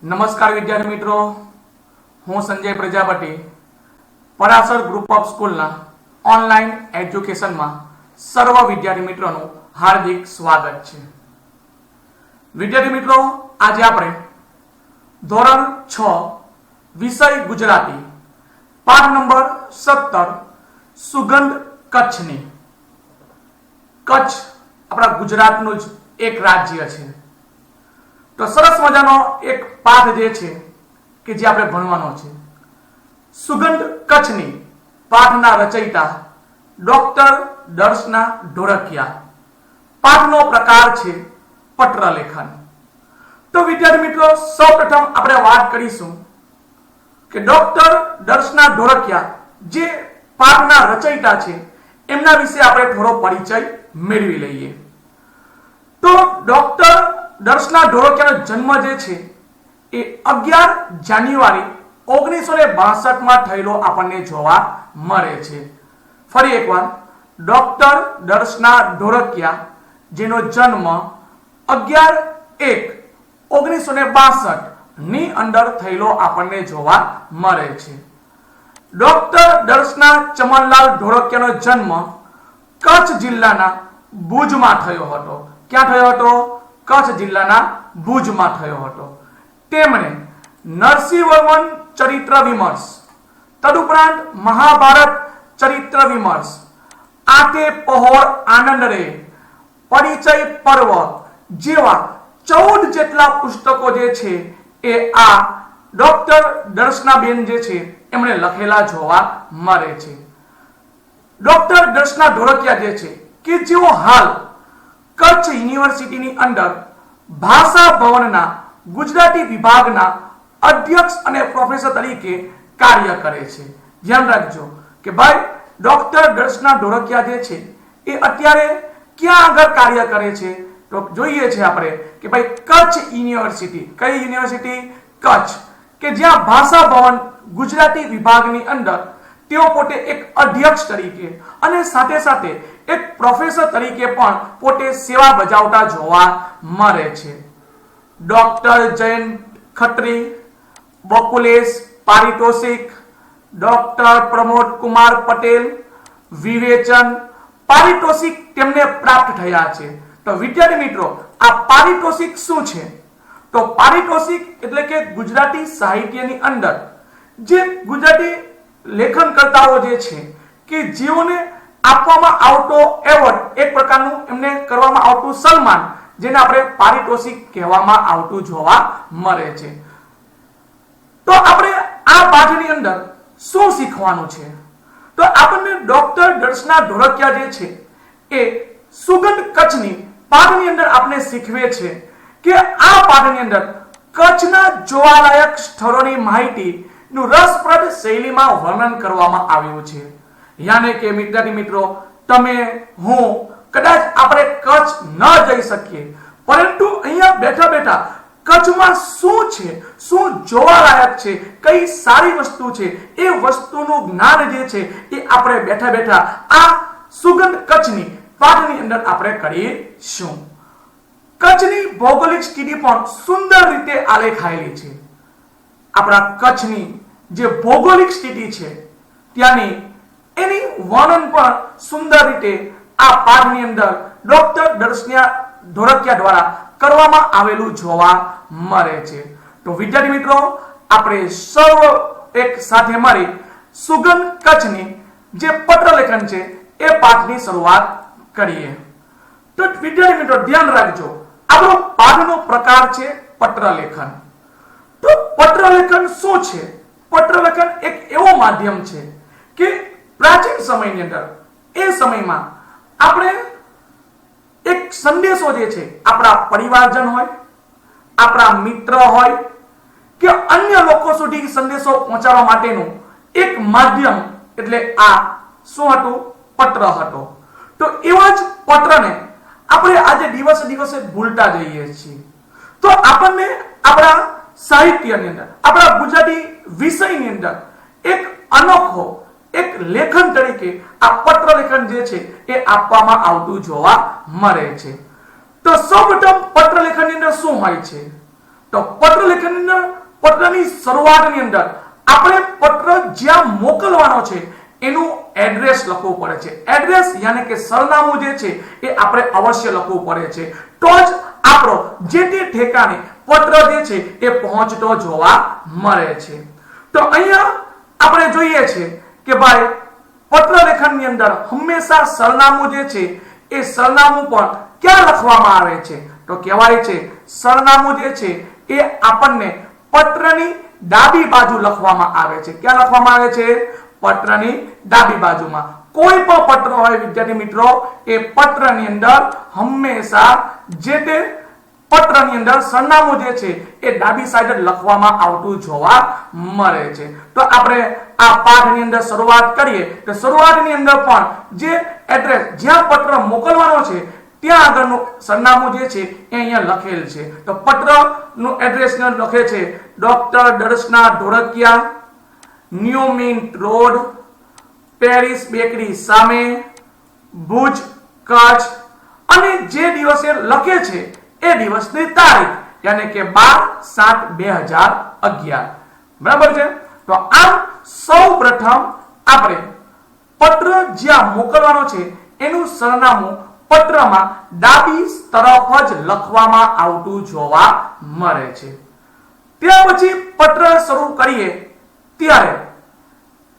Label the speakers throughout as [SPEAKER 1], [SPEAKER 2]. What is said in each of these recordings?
[SPEAKER 1] નમસ્કાર વિદ્યાર્થી મિત્રો, હું સંજય પ્રજાપતિ પરાશર ગ્રુપ ઓફ સ્કૂલના ઓનલાઈન એજ્યુકેશનમાં સર્વ વિદ્યાર્થી મિત્રોનું હાર્દિક સ્વાગત છે. વિદ્યાર્થી મિત્રો, આજે આપણે ધોરણ 6 વિષય ગુજરાતી પાઠ નંબર 17 સુગંધ કચ્છની. કચ્છ આપણા ગુજરાતનું જ એક રાજ્ય છે. તો સરસ મજાનો એક પાઠ જે છે કે જે આપણે ભણવાનો છે. સુગંધ કચ્છની પાઠના રચયિતા ડોક્ટર દર્શના ઢોળકિયા. પાઠનો પ્રકાર છે પત્ર લેખન. તો વિદ્યાર્થી મિત્રો, સૌપ્રથમ આપણે વાત કરીશું કે ડોક્ટર દર્શના ઢોળકિયા જે પાઠના રચયિતા છે એમના વિશે આપણે થોડો પરિચય મેળવી લઈએ. તો ડોક્ટર દર્શના ઢોળકિયાનો જન્મ જે છે એ 11 જાન્યુઆરી 1962 માં થયેલો આપણને જોવા મળે છે. ફરી એકવાર, ડોક્ટર દર્શના ઢોળકિયા જેનો જન્મ 11/1/1962 ની અંદર થયેલો આપણને જોવા મળે છે. ડોક્ટર દર્શના ચમનલાલ ઢોળકિયાનો જન્મ કચ્છ જિલ્લાના ભુજમાં થયો હતો. ક્યાં થયો હતો? કચ્છ જિલ્લાના ભુજમાં થયો હતો. તેમણે નરસિંહવર્મન ચરિત્ર વિમર્શ, તદુપરાંત મહાભારત ચરિત્ર વિમર્શ, આતે પહોર આનંદ રે, પરિચય પર્વ જેવા 14 જેટલા પુસ્તકો જે છે એ આ ડોક્ટર દર્શનાબેન જે છે એમણે લખેલા જોવા મળે છે. ડોક્ટર દર્શના ઢોળકિયા જે છે કે જેઓ હાલ કચ્છ યુનિવર્સિટીની અંદર ભાષા ભવનના ગુજરાતી વિભાગના અધ્યક્ષ અને પ્રોફેસર તરીકે કાર્ય કરે છે. ધ્યાન રાખજો કે ભાઈ ડોક્ટર દર્શના ઢોળકિયા જે છે એ અત્યારે ક્યાં આગળ કાર્ય કરે છે. તો જોઈએ છે આપણે કે ભાઈ કચ્છ યુનિવર્સિટી. કઈ યુનિવર્સિટી? કચ્છ, કે જ્યાં ભાષા ભવન ગુજરાતી વિભાગની અંદર તેઓ પોતે એક અધ્યક્ષ તરીકે અને સાથે સાથે એક પ્રોફેસર તરીકે પણ પોતે સેવા બજાવતા જોવા મળે છે. ડોક્ટર જયંત ખત્રી, બકુલેશ પારિતોષિક, ડોક્ટર પ્રમોદ કુમાર પટેલ વિવેચન પારિતોષિક તેમને પ્રાપ્ત થયા છે. તો વિદ્યાર્થી મિત્રો, આ પારિતોષિક શું છે? તો પારિતોષિક એટલે કે ગુજરાતી સાહિત્યની અંદર જે ગુજરાતી લેખનકર્તાઓ જે છે કે જેઓને આપવામાં આવતો એવોર્ડ, એક પ્રકારનું એમને કરવામાં આવતું સન્માન, જેને આપણે પારિતોષિક કહેવામાં આવતું જોવા મળે છે. તો આપણે આ પાઠની અંદર શું શીખવાનું છે? તો આપણને ડોક્ટર દર્શના ઢોળકિયા જે છે એ સુગંધ કચ્છની પાઠની અંદર આપણે શીખવે છે કે આ પાઠની અંદર કચ્છના જોવાલાયક સ્થળોની માહિતી નું રસપ્રદ શૈલીમાં વર્ણન કરવામાં આવ્યું છે. યાને કે વિદ્યાર્થી મિત્રો, તમે, હું કદાચ આપણે કચ્છ ન જઈ શકીએ, પરંતુ અહીંયા બેઠા બેઠા કચ્છમાં શું છે, શું જોવાલાયક છે, કઈ સારી વસ્તુ છે, એ વસ્તુનું જ્ઞાન જે છે એ આપણે બેઠા બેઠા આ સુગંધ કચ્છની પાઠની અંદર આપણે કરીશું. કચ્છની ભૌગોલિક સ્થિતિ પણ સુંદર રીતે આલેખાયેલી છે. આપણા કચ્છની જે ભૌગોલિક સ્થિતિ છે ત્યાંની એની વર્ણન પણ સુંદર રીતે આ પાઠની અંદર ડોક્ટર દર્શના ઢોળકિયા દ્વારા કરવામાં આવેલું જોવા મળે છે. તો વિદ્યાર્થી મિત્રો, આપણે સૌ એક સાથે મળી સુગંધ કચ્છની જે પત્ર લેખન છે એ પાઠની શરૂઆત કરીએ. તો વિદ્યાર્થી મિત્રો, ધ્યાન રાખજો, આપણો પાઠનો પ્રકાર છે પત્ર લેખન. તો પત્ર લેખન શું છે? પત્ર લેખન એક એવો માધ્યમ છે કે પ્રાચીન સમયની અંદર, એ સમયમાં આપણે એક સંદેશો જે છે આપણા પરિવારજન હોય, આપણા મિત્ર હોય કે અન્ય લોકો સુધી સંદેશો પહોંચાડવા માટેનું એક માધ્યમ એટલે આ શું હતું? પત્ર હતો. તો એવા જ પત્રને આપણે આજે દિવસે દિવસે ભૂલતા જઈએ છીએ. તો આપણને આપણા સાહિત્યની અંદર, આપણા ગુજરાતી વિષયની અંદર એક અનોખો એક લેખન તરીકે આ પત્ર લેખન જે છે એ આપવામાં આવતું જોવા મળે છે. તો સૌપ્રથમ પત્ર લેખનની અંદર શું હોય છે? તો પત્ર લેખનની અંદર પત્રની શરૂઆતની અંદર આપણે પત્ર જ્યાં મોકલવાનો છે એનું એડ્રેસ લખવું પડે છે. એડ્રેસ યાની કે સરનામું જે છે એ આપણે અવશ્ય લખવું પડે છે, તો જ આપણો જે તે ઠેકાણે પત્ર જે છે એ પહોંચતો જોવા મળે છે. તો અહીંયા આપણે જોઈએ છે કે ભાઈ પત્ર લેખનની અંદર હંમેશા સરનામું જે છે એ સરનામું પણ ક્યાં લખવામાં આવે છે? તો કહેવાય છે સરનામું જે છે એ આપણને પત્રની ડાબી બાજુ લખવામાં આવે છે. ક્યાં લખવામાં આવે છે? પત્રની ડાબી બાજુમાં. કોઈ પણ પત્ર હોય વિદ્યાર્થી મિત્રો, એ પત્રની અંદર હંમેશા જે તે પત્રની અંદર સરનામું જે છે એ ડાબી સાઈડ લખવામાં આવતું જોવા મળે છે. તો આપણે આ પાઠની અંદર શરૂઆત કરીએ તો શરૂઆતની અંદર પણ જે એડ્રેસ જ્યાં પત્ર મોકલવાનો છે ત્યાં આગળનું સરનામું જે છે એ અહીંયા લખેલ છે. તો પત્રનું એડ્રેસ લખે છે doctor Darshana Dholakia, New Mint Road, Paris Bakery સામે, ભુજ, કચ્છ, અને જે દિવસે લખે છે એ દિવસની તારીખ યાની કે 12/7/2011. બરાબર છે. તો આમ સૌ પ્રથમ આપણે પત્ર જ્યાં મોકલવાનો છે એનું સરનામું પત્રમાં ડાબી તરફ જ લખવામાં આવતું જોવા મળે છે. ત્યાર પછી પત્ર શરૂ કરીએ ત્યારે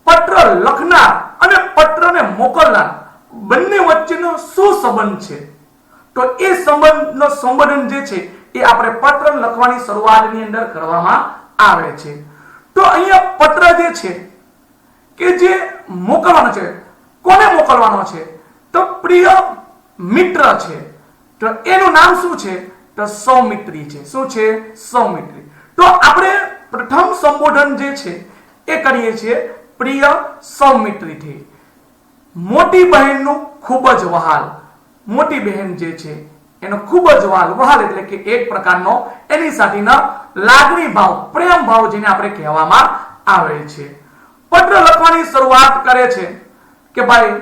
[SPEAKER 1] પત્ર લખનાર અને પત્રને મોકલનાર બંને વચ્ચેનો શું સંબંધ છે? તો એ સંબંધનો સંબોધન જે છે એ આપણે પત્ર લખવાની શરૂઆતની અંદર કરવામાં આવે છે. તો અહીંયા પત્ર જે છે કે જે મોકલવાનો છે, કોને મોકલવાનો છે? તો પ્રિય મિત્ર છે. તો એનું નામ શું છે? તો સૌમિત્રી છે. શું છે? સૌમિત્રી. તો આપણે પ્રથમ સંબોધન જે છે એ કરીએ છીએ પ્રિય સૌમિત્રીથી. મોટી બહેનનું ખૂબ જ વહાલ. મોટી બહેન જે છે એનો ખૂબ જ વહાલ એટલે કે એક પ્રકારનો એની સાથેનો લાગણી ભાવ, પ્રેમ ભાવ જેને આપણે કહેવામાં આવે છે. પત્ર લખવાની શરૂઆત કરે છે કે ભાઈ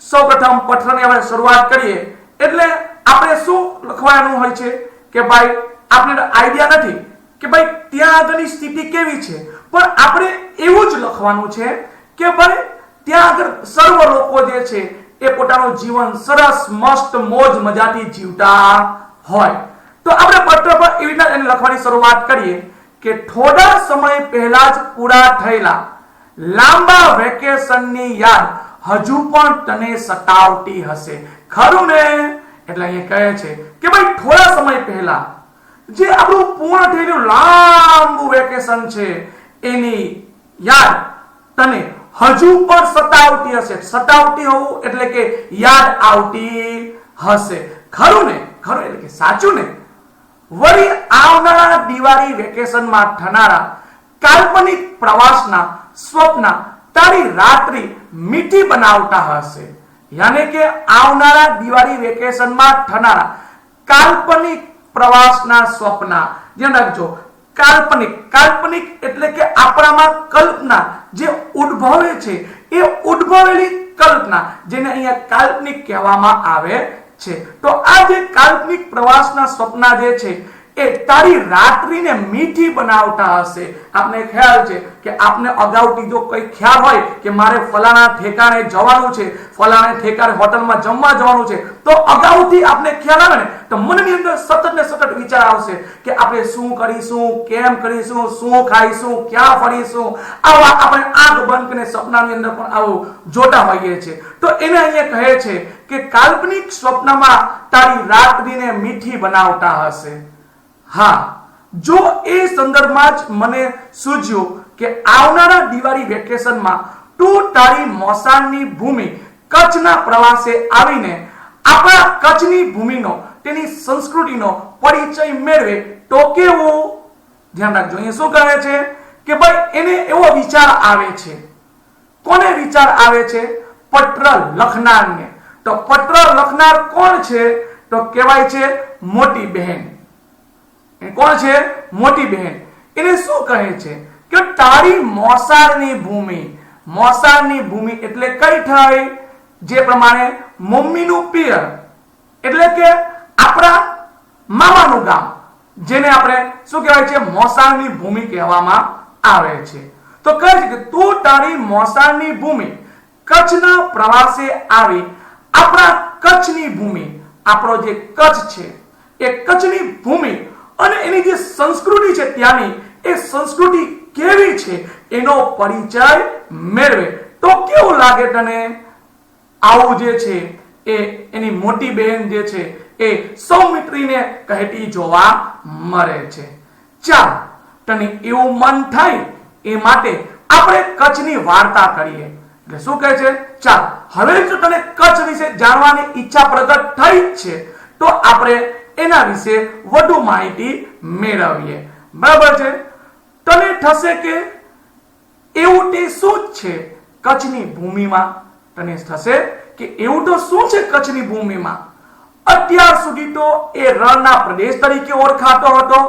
[SPEAKER 1] સૌપ્રથમ પત્રની આપણે શરૂઆત કરીએ એટલે આપણે શું લખવાનું હોય છે કે ભાઈ આપણે આઈડિયા નથી કે ભાઈ ત્યાં આગળની સ્થિતિ કેવી છે, પણ આપણે એવું જ લખવાનું છે કે ભાઈ ત્યાં આગળ સર્વ લોકો જે છે એ પોતાનું જીવન સરસ મસ્ત મોજ મજાથી જીવતા હોય. તો આપણે પત્ર પર એવી રીતે લખવાની શરૂઆત કરીએ કે થોડા સમય પહેલા જ પૂરા થયેલા લાંબા વેકેશનની યાદ હજુ પણ તને સતાવતી હશે, ખરું ને? એટલે અહીંયા કહે છે કે ભાઈ થોડા સમય પહેલા જે આપણું પૂર્ણ થયેલું લાંબુ વેકેશન છે એની યાદ તને હજુ પણ સતાવતી હશે. સતાવતી હોવું એટલે કે યાદ આવતી હશે, ખરું ને? ખરું એટલે કે સાચું ને? વળી આવનારા દિવાળી વેકેશનમાં થનારા કાલ્પનિક પ્રવાસના સ્વપ્ન તારી રાત્રિ મીઠી બનાવતા હશે. યાની કે આવનારા દિવાળી વેકેશનમાં થનારા કાલ્પનિક પ્રવાસના સ્વપ્ન, ધ્યાન રાખજો, કાલ્પનિક. કાલ્પનિક એટલે કે આપણામાં કલ્પના જે ઉદ્ભવે છે એ ઉદ્ભવેલી કલ્પના જેને અહીંયા કાલ્પનિક કહેવામાં આવે છે. તો આ જે કાલ્પનિક પ્રવાસના સ્વપ્ન જે છે એ તારી રાત્રિને મીઠી બનાવતા હશે. આપને ખ્યાલ છે કે આપને અગાઉથી જો કોઈ ખ્યાલ હોય કે મારે ફલાણા ઠેકાણે જવાનું છે, ફલાણા ઠેકાણે હોટલમાં જમવા જવાનું છે, તો અગાઉથી આપને ખ્યાલ આવે ને તો મનની અંદર સતત ને સતત વિચાર આવશે કે આપણે શું કરીશું, કેમ કરીશું, શું ખાઈશું, ક્યાં ફરીશું. આવા આપણે આંખ બંધ કરીને સપનાની અંદર પણ આવું જોતા હોઈએ છીએ. તો એને અહીંયા કહે છે કે કાલ્પનિક સ્વપ્નમાં તારી રાત્રિને મીઠી બનાવતા હશે. હા, જો એ સંદર્ભમાં જ મને સૂઝ્યું કે આવનારા દિવાળી વેકેશનમાં તું તારી મોસાળની ભૂમિ કચ્છના પ્રવાસે આવીને આપણા કચ્છની ભૂમિનો, તેની સંસ્કૃતિનો પરિચય મેળવે તો કેવું? ધ્યાન રાખજો, અહીંયા શું કહે છે કે ભાઈ એને એવો વિચાર આવે છે. કોને વિચાર આવે છે? પત્ર લખનારને. તો પત્ર લખનાર કોણ છે? તો કહેવાય છે મોટી બહેન. કોણ છે? મોટી બહેન. એને શું કહે છે કે તારી મોસાળની ભૂમિ. મોસાળની ભૂમિ એટલે કઈ થઈ? જે પ્રમાણે મમ્મીનું પિયર એટલે કે આપણા મામાનું ગામ, જેને આપણે શું કહેવાય છે, મોસાળની ભૂમિ કહેવામાં આવે છે. તો કહે છે કે તું તારી મોસાળની ભૂમિ કચ્છના પ્રવાસે આવી આપણા કચ્છની ભૂમિ, આપણો જે કચ્છ છે એ કચ્છની ભૂમિ અને એની જે સંસ્કૃતિ છે ત્યાંની, એ સંસ્કૃતિ કેવી છે એનો પરિચય મેળવે. તો કેવું લાગે તને? આવું જે છે એ એની મોટી બહેન જે છે એ સૌમિત્રીને કહેતી જોવા મળે છે. ચાલ, તને એવું મન થાય એ માટે આપણે કચ્છની વાર્તા કરીએ. એટલે શું કહે છે, ચાલ હવે જો તને કચ્છ વિશે જાણવાની ઈચ્છા પ્રગટ થઈ છે તો આપણે એના વિશે વધુ માહિતી મેળવીએ. બરાબર છે? તને થશે કે એવું તે શું છે કચ્છની ભૂમિમાં? તને થશે કે એવું તો શું છે કચ્છની ભૂમિમાં? અત્યાર સુધી તો એ રણના પ્રદેશ તરીકે ઓળખાતો હતો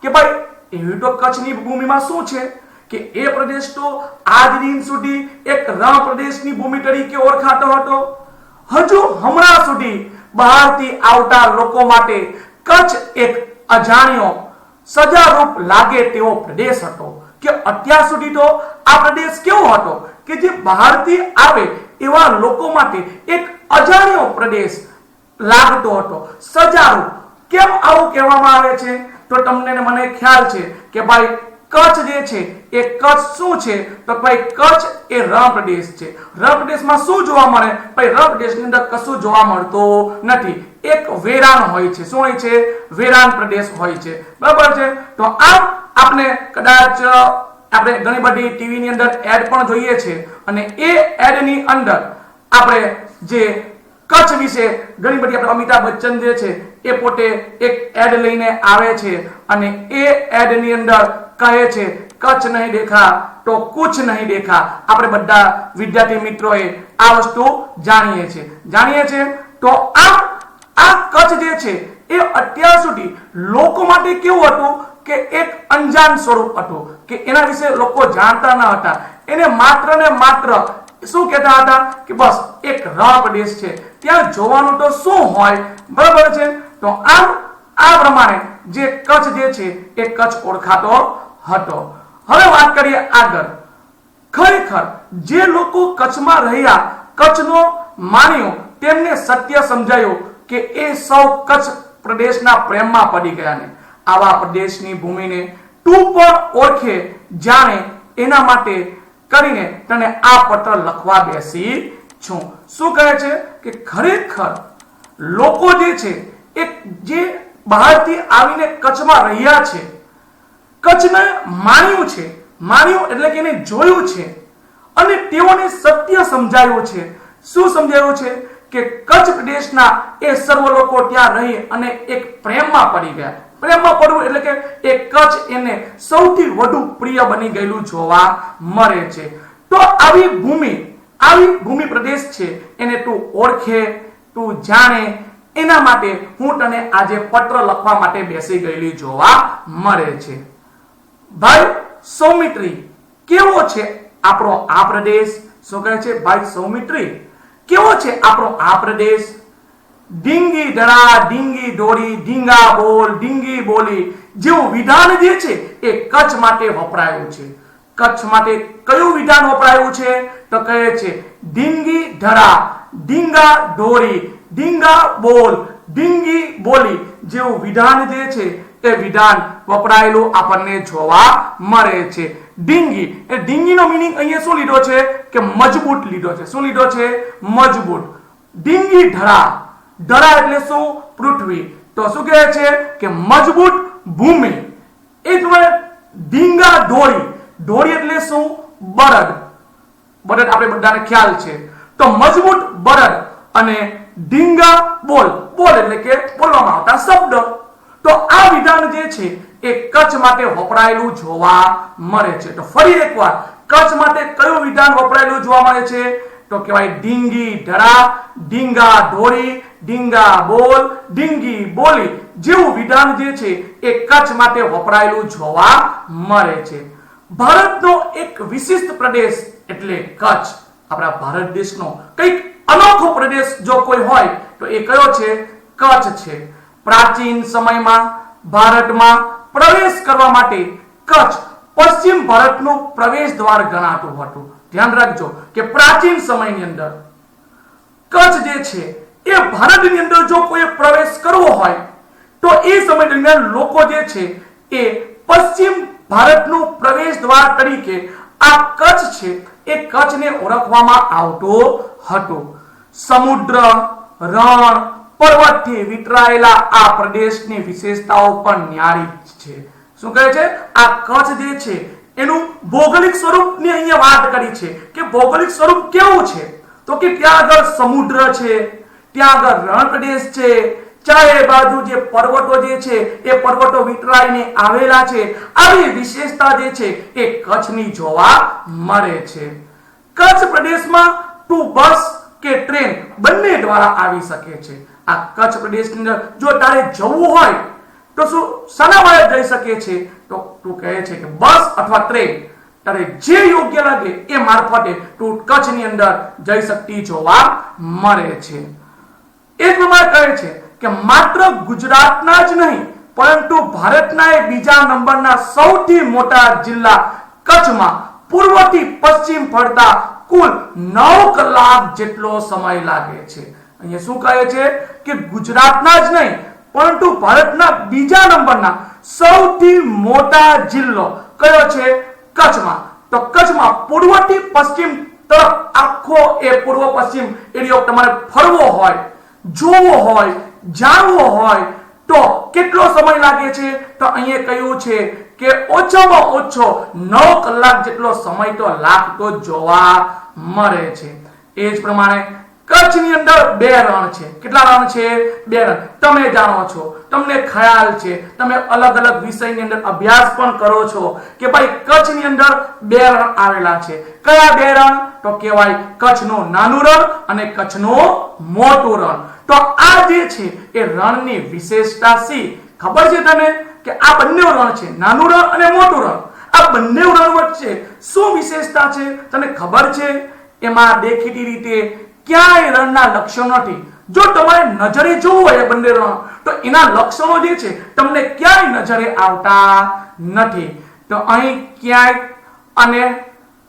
[SPEAKER 1] કે ભાઈ એવું તો કચ્છની ભૂમિમાં શું છે કે એ પ્રદેશ તો આજ દિન સુધી એક રણ પ્રદેશની ભૂમિ તરીકે ઓળખાતો હતો. હજુ હમણાં સુધી બહારથી આવતા લોકો માટે કચ્છ એક અજાણ્યો સજારૂપ લાગે તેવો પ્રદેશ હતો. કે અત્યાર સુધી તો આ પ્રદેશ કેવો હતો કે જે બહારથી આવે એવા લોકો માટે એક અજાણ્યો પ્રદેશ લાગતો હતો, સજારૂપ. કેમ આવું કહેવામાં આવે છે? તો તમને મને ખ્યાલ છે કે ભાઈ કચ્છ જે છે એ કચ્છ શું છે? તો ભાઈ કચ્છ એ રણ પ્રદેશ છે. રણ પ્રદેશમાં શું જોવા મળે? ભાઈ રણ પ્રદેશની અંદર કશું જોવા મળતું નથી. એક વેરાન હોય છે. શું હોય છે? વેરાન પ્રદેશ હોય છે. બરાબર છે? તો આમ આપણે કદાચ આપણે ઘણી બધી ટીવી ની અંદર એડ પણ જોઈએ છે અને એ એડ ની અંદર આપણે જે કચ્છ વિશે ઘણી બધી આપણે અમિતાભ બચ્ચન જે છે એ પોતે એક એડ લઈને આવે છે અને એ એડ ની અંદર કહે છે કચ્છ નહીં દેખા તો કુછ નહીં દેખા. આપણે બધા વિદ્યાર્થી મિત્રોએ આ વસ્તુ જાણીએ છીએ. તો આ કચ્છ જે છે એ અત્યાર સુધી લોકો માટે કેવું હતું કે એક અંજાન સ્વરૂપ હતું કે એના વિશે લોકો જાણતા ન હતા. એને માત્ર ને માત્ર શું કહેતા હતા કે બસ એક રણ પ્રદેશ છે, ત્યાં જોવાનું તો શું હોય. બરાબર છે? તો આમ આ પ્રમાણે જે કચ્છ જે છે એ કચ્છ ઓળખાતો હતો. હવે વાત કરીએ આગળ. ખરેખર જે લોકો કચ્છમાં રહ્યા, કચ્છનો માન્યો, તેમને સત્ય સમજાયું કે એ સૌ કચ્છ પ્રદેશના પ્રેમમાં પડી ગયા ને આવા પ્રદેશની ભૂમિને તું પણ ઓળખે જાણે એના માટે કરીને તને આ પત્ર લખવા બેસી છું. શું કહે છે કે ખરેખર લોકો જે છે એ જે બહારથી આવીને કચ્છમાં રહ્યા છે, કચ્છને માન્યું એટલે કે એને જોયું છે અને તેઓને સત્ય સમજાયું છે. શું સમજાયું છે? કે કચ્છ પ્રદેશના એ સર્વ લોકો ત્યાં રહી અને એક પ્રેમમાં પડી ગયા. પ્રેમમાં પડવું એટલે કે એ કચ્છ એને સૌથી વધુ પ્રિય બની ગયેલું જોવા મળે છે. તો આવી ભૂમિ પ્રદેશ છે એને તું ઓળખે, તું જાણે, એના માટે હું તને આજે પત્ર લખવા માટે બેસી ગયેલી જોવા મળે છે. ભાઈ સૌમિત્રી, કેવો છે આપણો આ પ્રદેશ? શું કહે છે ભાઈ સૌમિત્રી, કેવો છે આપણો આ પ્રદેશ? ડીંગી ધરા, ડીંગી દોરી, ડીંગા બોલ, ડીંગી બોલી જેવું વિધાન જે છે એ કચ્છ માટે વપરાયું છે. કચ્છ માટે કયું વિધાન વપરાયું છે? તો કહે છે ડીંગી ધરા, ડીંગા દોરી, ડીંગા બોલ, ડીંગી બોલી જેવું વિધાન જે છે એ વિધાન વપરાયેલું આપણને જોવા મળે છે. ડીંગી, એ ડીંગીનો મીનિંગ અહીંયા શું લીધો છે કે મજબૂત લીધો છે. શું લીધો છે? મજબૂત. ડીંગી ધરા, ધરા એટલે શું? પૃથ્વી. તો શું કહે છે કે મજબૂત ભૂમિ. એ જ ડીંગા દોરી, દોરી એટલે શું? બળદ. બળદ આપણે બધાને ખ્યાલ છે. તો મજબૂત બળદ અને ડીંગા બોલ, બોલ એટલે કે બોલવામાં આવતા શબ્દ. તો આ વિધાન જે છે એ કચ્છ માટે વપરાયેલું જોવા મળે છે. તો ફરી એકવાર કચ્છ માટે કયું વિધાન વપરાયેલું જોવા મળે છે? તો કહેવાય ડીંગી ધરા, ડીંગા દોરી, ડીંગા બોલ, ડીંગી બોલી જેવું વિધાન જે છે એ કચ્છ માટે વપરાયેલું જોવા મળે છે. ભારતનો એક વિશિષ્ટ પ્રદેશ એટલે કચ્છ. આપણા ભારત દેશનો કંઈક અનોખો પ્રદેશ જો કોઈ હોય તો એ કયો છે? કચ્છ છે. પ્રાચીન સમયમાં ભારતમાં પ્રવેશ કરવા માટે કચ્છ પશ્ચિમ ભારતનું પ્રવેશ દ્વાર ગણાતું હતું. ધ્યાન રાખજો કે પ્રાચીન સમયની અંદર કચ્છ જે છે એ ભારતની અંદર જો કોઈ પ્રવેશ કરવો હોય તો એ સમય દરમિયાન લોકો જે છે એ પશ્ચિમ ભારતનું પ્રવેશ દ્વાર તરીકે આ કચ્છ છે એ કચ્છને ઓળખવામાં આવતો હતો. સમુદ્ર, રણ, પર્વતથી વિતરાયેલા આ પ્રદેશની વિશેષતાઓ પણ ન્યારી છે. શું કહે છે? આ કચ્છ જે છે એનું ભૌગોલિક સ્વરૂપની અહીંયા વાત કરી છે કે ભૌગોલિક સ્વરૂપ કેવું છે, તો કે ત્યાં આગળ સમુદ્ર છે, ત્યાં આગળ રણ પ્રદેશ છે, ચારે બાજુ જે પર્વતો જે છે એ પર્વતો વિતરાઈને આવેલા છે. આવી વિશેષતા જે છે એ કચ્છની જોવા મળે છે. કચ્છ પ્રદેશમાં તું બસ કે ટ્રેન બંને દ્વારા આવી શકે છે. આ કચ્છ પ્રદેશની અંદર જો તારે જવું હોય તો શું શાના વડે જઈ શકે છે? તો તું કહે છે કે બસ અથવા ટ્રેન, તારે જે યોગ્ય લાગે એ મારફતે તું કચ્છની અંદર જઈ શકતી જોવા મળે છે. એ જ પ્રમાણે કહે છે કે માત્ર ગુજરાતના જ નહીં પરંતુ ભારતના એ બીજા નંબરના સૌથી મોટા જિલ્લા કચ્છમાં પૂર્વથી પશ્ચિમ ફરતા કુલ 9 કલાક જેટલો સમય લાગે છે. અહીંયા શું કહે છે કે ગુજરાતના જ નહીં પરંતુ ભારતના બીજા નંબરના સૌથી મોટા જિલ્લો કયો છે? કચ્છમાં. તો કચ્છમાં પૂર્વથી પશ્ચિમ તરફ આખો એ પૂર્વ પશ્ચિમ એરિયો તમારે ફરવો હોય, જોવો હોય, જાણવો હોય તો કેટલો સમય લાગે છે? તો અહીંયા કહ્યું છે કે ઓછામાં ઓછો 9 કલાક જેટલો સમય તો લાગતો જોવા મળે છે. એ જ પ્રમાણે કચ્છની અંદર 2 રણ છે. કેટલા રણ છે? 2 રણ. તમે જાણો છો, તમને ખ્યાલ છે, તમે અલગ અલગ વિષયની અંદર અભ્યાસ પણ કરો છો કે ભાઈ કચ્છની અંદર 2 રણ આવેલા છે. કયા 2 રણ? તો કહેવાય કચ્છનું નાનું રણ અને કચ્છનું મોટું રણ. તો આ જે છે એ રણની વિશેષતા શી ખબર છે તને? કે આ બંને રણ છે, નાનું રણ અને મોટું રણ. આ બંને રણ વચ્ચે શું વિશેષતા છે તને ખબર છે? એમાં દેખીતી રીતે ક્યાંય રણના લક્ષણો નથી. જો તમારે નજરે જોવું હોય બંને રણ તો એના લક્ષણો જે છે તમને ક્યાંય નજરે આવતા નથી. તો અહીં ક્યાંય અને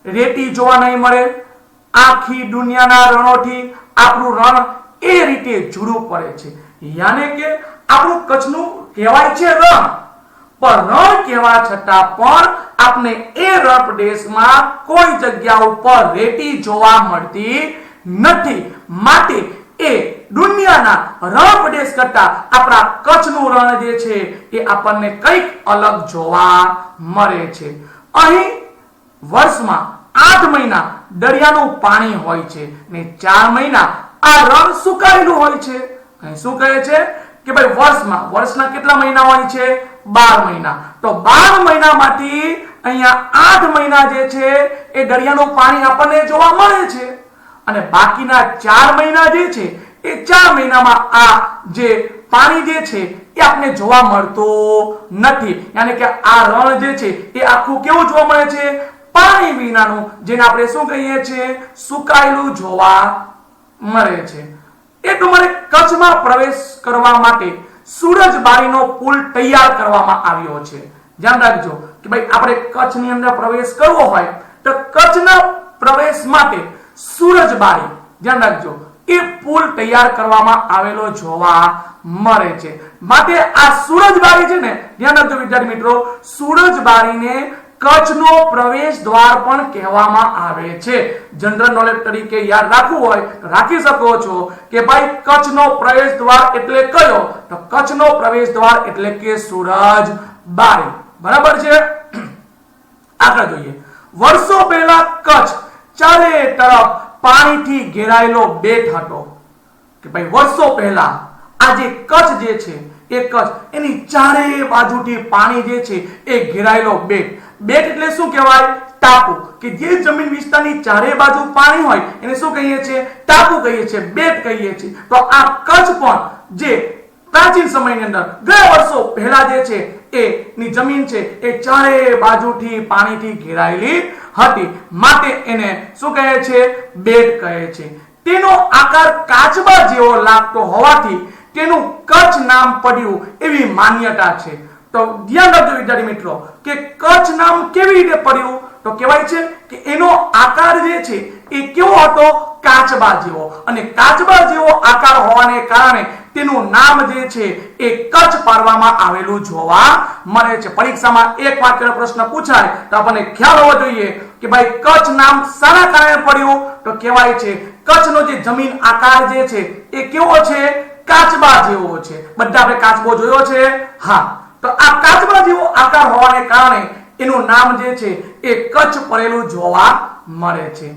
[SPEAKER 1] રેતી જોવા નહીં મળે. આખી દુનિયાના રણોથી આપણું રણ એ રીતે જુદું પડે છે. યાને કે આપણું કચ્છનું કહેવાય છે રણ, પણ રણ કહેવા છતાં પણ આપણે એ રણ પ્રદેશમાં કોઈ જગ્યા ઉપર રેતી જોવા મળતી નથી. માટે એ દુનિયાના રણ પ્રદેશ કરતા આપણા કચ્છનું રણ જે છે એ આપણને કંઈક અલગ જોવા મળે છે. અહીં વર્ષમાં 8 મહિના દરિયાનું પાણી હોય છે ને 4 મહિના આ રણ સુકાયેલું હોય છે. અહીં શું કહે છે કે ભાઈ વર્ષના કેટલા મહિના હોય છે? 12 મહિના. તો 12 મહિનામાંથી અહીંયા 8 મહિના જે છે એ દરિયાનું પાણી આપણને જોવા મળે છે અને બાકીના 4 મહિના જે છે એ 4 મહિનામાં આ જે પાણી જે છે એ આપણે જોવા મળતું નથી. યાને કે આ રણ જે છે એ આખું કેવું જોવા મળે છે? પાણી વિનાનું, જેને આપણે શું કહીએ છીએ? સુકાયેલું જોવા મળે છે. એ તમારે કચ્છમાં પ્રવેશ કરવા માટે સુરજબારીનો પુલ તૈયાર કરવામાં આવ્યો છે. ધ્યાન રાખજો કે ભાઈ આપણે કચ્છની અંદર પ્રવેશ કરવો હોય તો કચ્છના પ્રવેશ માટે સુરજબારી, ધ્યાન રાખજો, એ પુલ તૈયાર કરવામાં આવેલો જોવા મળે છે. માટે આ સુરજબારી છે ને, ધ્યાન રાખજો વિદ્યાર્થી મિત્રો, સુરજબારીને કચ્છનો પ્રવેશ દ્વાર પણ કહેવામાં આવે છે. જનરલ નોલેજ તરીકે યાદ રાખવું હોય તો રાખી શકો છો કે ભાઈ કચ્છનો પ્રવેશ દ્વાર એટલે કયો? તો કચ્છનો પ્રવેશ દ્વાર એટલે કે સુરજબારી. બરાબર છે? આગળ જોઈએ. વર્ષો પહેલા કચ્છ ચારે તરફ પાણીથી ઘેરાયેલો બેટ હતો. કે ભાઈ વર્ષો પહેલા આ જે કચ્છ જે છે એ કચ્છ એની ચારે બાજુથી પાણી જે છે એ ઘેરાયેલો બેટ. બેટ એટલે શું કહેવાય? ટાપુ. કે જે જમીન વિસ્તારની ચારે બાજુ પાણી હોય એને શું કહીએ છીએ? ટાપુ કહીએ છીએ, બેટ કહીએ છીએ. તો આ કચ્છ પણ જે પ્રાચીન સમયની અંદર ગયા વર્ષો પહેલા જે છે એની જમીન છે એ ચારે બાજુથી પાણીથી ઘેરાયેલી હતી. માટે એને શું કહે છે? બેટ કહે છે. તેનો આકાર કાચબા જેવો લાગતો હોવાથી તેનું કચ્છ નામ પડ્યું એવી માન્યતા છે. તો ધ્યાન રાખજો વિદ્યાર્થી મિત્રો કે કચ્છ નામ કેવી રીતે પડ્યું, તો કહેવાય છે કે એનો આકાર જે છે એ કેવો હતો, કાચબા જેવો, અને કાચબા જેવો આકાર હોવાને કારણે તેનું નામ જે છે એ કચ્છ પાડવામાં આવેલું જોવા મળે છે. પરીક્ષામાં એક વાક્યનો પ્રશ્ન પૂછાય તો આપણને ખ્યાલ હોવો જોઈએ કે ભાઈ કચ્છ નામ શાના કારણે પડ્યું, તો કહેવાય છે કચ્છનો જે જમીન આકાર જે છે એ કેવો છે, કાચબા જેવો છે. બધા આપણે કાચબો જોયો છે, હા, તો આ કાચબા જેવો આકાર હોવાને કારણે એનું નામ જે છે એ કચ્છ પડેલું જોવા મળે છે.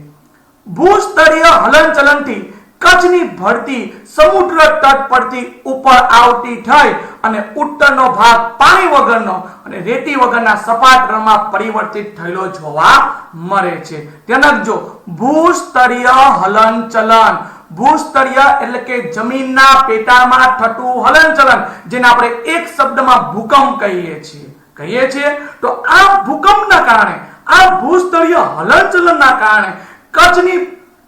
[SPEAKER 1] ભૂસ્તરીય હલનચલનથી કચ્છની ભરતી સમુદ્ર તટ પરથી ઉપર આવતી થઈ અને ઉત્તરનો ભાગ પાણી વગરનો અને રેતી વગરના સપાટ રણમાં પરિવર્તિત થયેલો જોવા મળે છે. ધ્યાન રાખજો, ભૂસ્તરીય હલનચલન. ભૂસ્તરીય એટલે કે જમીનના પેટાળમાં થતું હલનચલન, જેને આપણે એક શબ્દમાં ભૂકંપ કહીએ છીએ. તો આ ભૂકંપના કારણે, આ ભૂસ્તરીય હલનચલનના કારણે કચ્છની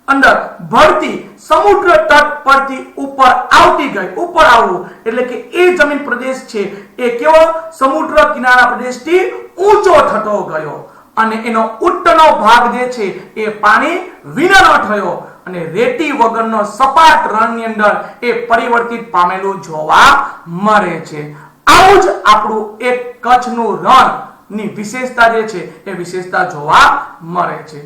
[SPEAKER 1] અંદર ભરતી સમુદ્ર તટ પરથી ઉપર આવતી ગઈ. ઉપર આવવું એટલે કે એ જમીન પ્રદેશ છે એ કેવો, સમુદ્ર કિનારા પ્રદેશથી ઊંચો થતો ગયો અને એનો ઉત્તરનો ભાગ જે છે એ પાણી વિનાનો થયો અને રેતી વગરનો સપાટ રણની અંદર એ પરિવર્તિત પામેલું જોવા મળે છે. આવું જ આપણું એક કચ્છનું રણ ની વિશેષતા જે છે એ વિશેષતા જોવા મળે છે.